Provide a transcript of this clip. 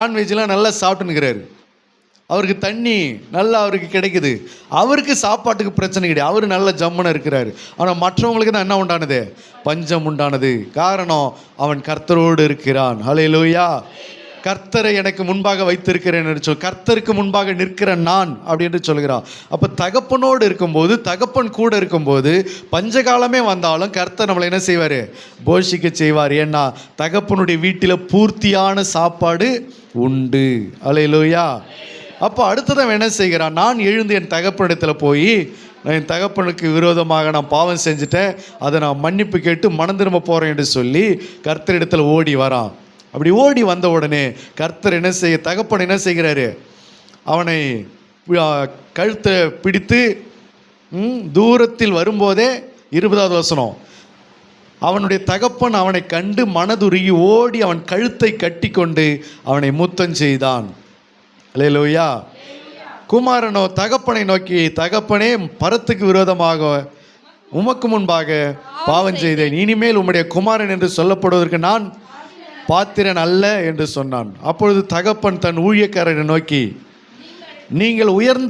நான்வெஜ்லாம் நல்லா சாப்பிட்டுன்னுக்கிறாரு. அவருக்கு தண்ணி நல்லா அவருக்கு கிடைக்குது. அவருக்கு சாப்பாட்டுக்கு பிரச்சனை கிடையாது. அவர் நல்ல ஜம்முன்னு இருக்கிறாரு. ஆனால் மற்றவங்களுக்கு தான் என்ன உண்டானது? பஞ்சம் உண்டானது. காரணம், அவன் கர்த்தரோடு இருக்கிறான். ஹல்லேலூயா. கர்த்தரை எனக்கு முன்பாக வைத்திருக்கிறேன் என்று சொல், கர்த்தருக்கு முன்பாக நிற்கிற நான் அப்படி என்று சொல்கிறான். அப்போ தகப்பனோடு இருக்கும்போது, தகப்பன் கூட இருக்கும்போது பஞ்சகாலமே வந்தாலும் கர்த்தர் நம்மளை என்ன செய்வார்? போஷிக்க செய்வார். ஏன்னா தகப்பனுடைய வீட்டில் பூர்த்தியான சாப்பாடு உண்டு. ஹல்லேலூயா. அப்போ அடுத்ததான் என்ன செய்கிறான்? நான் எழுந்து என் தகப்பனிடத்தில் போய், என் தகப்பனுக்கு விரோதமாக நான் பாவம் செஞ்சுட்டேன், அதை நான் மன்னிப்பு கேட்டு மனம் திரும்ப போகிறேன் என்று சொல்லி கர்த்தரிடத்தில் ஓடி வரான். அப்படி ஓடி வந்த உடனே கர்த்தர் என்ன செய்ய, தகப்பன் என்ன செய்கிறாரு? அவனை கழுத்தை பிடித்து தூரத்தில் வரும்போதே 20வது வசனம், அவனுடைய தகப்பன் அவனை கண்டு மனதுருகி ஓடி அவன் கழுத்தை கட்டி கொண்டு அவனை முத்தம் செய்தான். அல்லேலூயா. குமாரனோ தகப்பனை நோக்கி, தகப்பனே, பரத்துக்கு விரோதமாக உமக்கு முன்பாக பாவம் செய்தேன், இனிமேல் உம்முடைய குமாரன் என்று சொல்லப்படுவதற்கு நான் பாத்திரன் அல்ல என்று சொன்னான். அப்பொழுது தகப்பன் தன் ஊழியக்காரரை நோக்கி, நீங்கள் உயர்ந்த